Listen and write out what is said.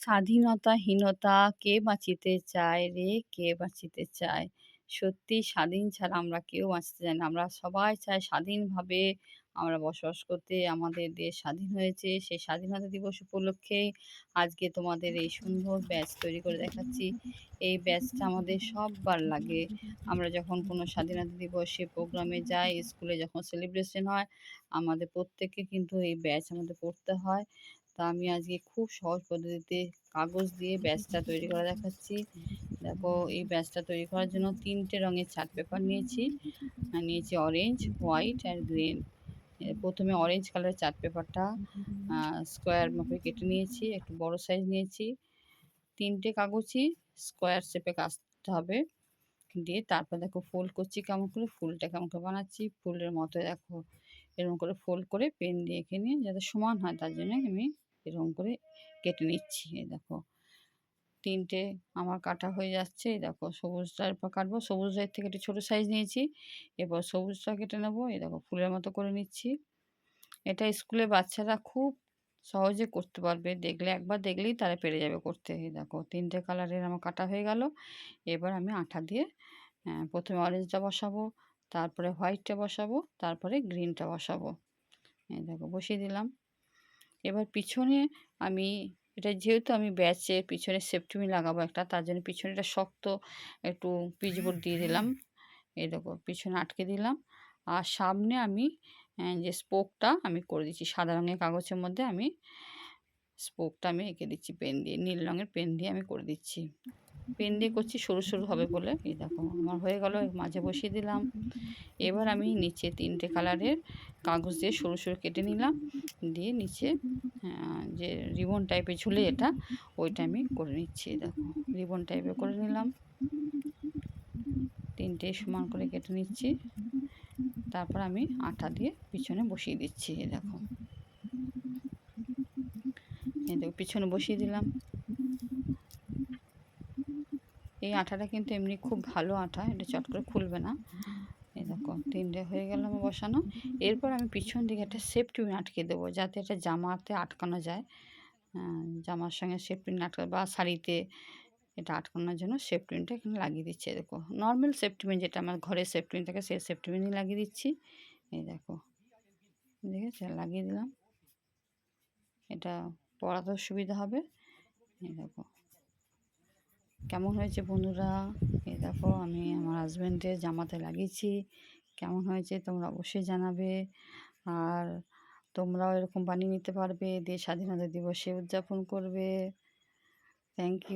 স্বাধীনতাহীনতা কে বাঁচিতে চায় রে, কে বাঁচিতে চায়? সত্যি স্বাধীন ছাড়া আমরা কেউ বাঁচতে চাই না। আমরা সবাই চাই স্বাধীনভাবে আমরা বসবাস করতে। আমাদের দেশ স্বাধীন হয়েছে। সেই স্বাধীনতা দিবস উপলক্ষেই আজকে তোমাদের এই সুন্দর ব্যাজ তৈরি করে দেখাচ্ছি। এই ব্যাজটা আমাদের সব্বার লাগে। আমরা যখন কোনো স্বাধীনতা দিবসে প্রোগ্রামে যাই, স্কুলে যখন সেলিব্রেশন হয়, আমাদের প্রত্যেককে কিন্তু এই ব্যাজ আমাদের পড়তে হয়। তা আমি আজকে খুব সহজ পদ্ধতিতে কাগজ দিয়ে ব্যাজটা তৈরি করে দেখাচ্ছি। দেখো, এই ব্যাজটা তৈরি করার জন্য ৩টে রঙের চার্ট পেপার নিয়েছি। নিয়েছি অরেঞ্জ, হোয়াইট আর গ্রিন। প্রথমে অরেঞ্জ কালারের চার্ট পেপারটা স্কোয়ার মাপে কেটে নিয়েছি, একটু বড় সাইজ নিয়েছি। ৩টে কাগজই স্কোয়ার শেপে কাটতে হবে। দিয়ে তারপর দেখো ফোল্ড করছি কেমন করে, ফুলটা কেমন করে বানাচ্ছি। ফুলের মতো দেখো এরকম করে ফোল্ড করে পেন দিয়ে এঁকে নিয়ে যাতে সমান হয় তার জন্য আমি এরকম করে কেটে নিচ্ছি। এই দেখো ৩টে আমার কাটা হয়ে যাচ্ছে। এই দেখো সবুজটার এরপর কাটবো। সবুজের থেকে একটু ছোটো সাইজ নিয়েছি। এরপর সবুজটা কেটে নেবো। এই দেখো ফুলের মতো করে নিচ্ছি। এটা স্কুলে বাচ্চারা খুব সহজে করতে পারবে। একবার দেখলেই তারা পেরে যাবে করতে। এই দেখো ৩টে কালারের আমার কাটা হয়ে গেল। এবার আমি আঠা দিয়ে প্রথমে অরেঞ্জটা বসাবো, তারপরে হোয়াইটটা বসাবো, তারপরে গ্রিনটা বসাবো। এই দেখো বসিয়ে দিলাম। এবার পিছনে আমি এটা যেহেতু আমি ব্যাচের পিছনে সেফটিপিন লাগাবো একটা, তার জন্য পিছনেটা শক্ত একটু পিচবোর্ড দিয়ে দিলাম। এই দেখো পিছনে আটকে দিলাম। আর সামনে আমি যে স্পোকটা আমি করে দিচ্ছি সাদা রঙের কাগজের মধ্যে। আমি স্পোকটা আমি এঁকে দিচ্ছি পেন দিয়ে, নীল রঙের পেন দিয়ে আমি করে দিচ্ছি। পেন দিয়ে করছি সরু সরু হবে বলে। এই দেখো আমার হয়ে গেল, মাঝে বসিয়ে দিলাম। এবার আমি নিচে ৩টে কালারের কাগজ দিয়ে সরু সরু কেটে নিলাম, দিয়ে নিচে যে রিবন টাইপের ঝুলে এটা, ওইটা আমি করে নিচ্ছি। দেখো রিবন টাইপের করে নিলাম, ৩টে সমান করে কেটে নিচ্ছি। তারপর আমি আঠা দিয়ে পিছনে বসিয়ে দিচ্ছি। এই দেখো পিছনে বসিয়ে দিলাম। এই আঠাটা কিন্তু এমনি খুব ভালো আঠা, এটা চট করে খুলবে না। এই দেখো ৩টে হয়ে গেল আমার বসানো। এরপর আমি পিছন দিকে একটা সেফটিপিন আটকে দেবো, যাতে এটা জামাতে আটকানো যায়। জামার সঙ্গে সেফটিপিন আটকা বা শাড়িতে এটা আটকানোর জন্য সেফটিপিনটা এখানে লাগিয়ে দিচ্ছি। দেখো নর্মাল সেফটিপিন যেটা আমার ঘরের সেফটিপিন থাকে, সেই সেফটিপিনই লাগিয়ে দিচ্ছি। এই দেখো দেখেছো, লাগিয়ে দিলাম। এটা পরাতেও সুবিধা হবে। এই দেখো কেমন হয়েছে বন্ধুরা। এই দেখো আমি আমার হাজব্যান্ডের জামাতে লাগিয়েছি। কেমন হয়েছে তোমরা অবশ্যই জানাবে। আর তোমরাও এরকম বানিয়ে নিতে পারবে, দেশ স্বাধীনতা দিবসে উদযাপন করবে। Thank you.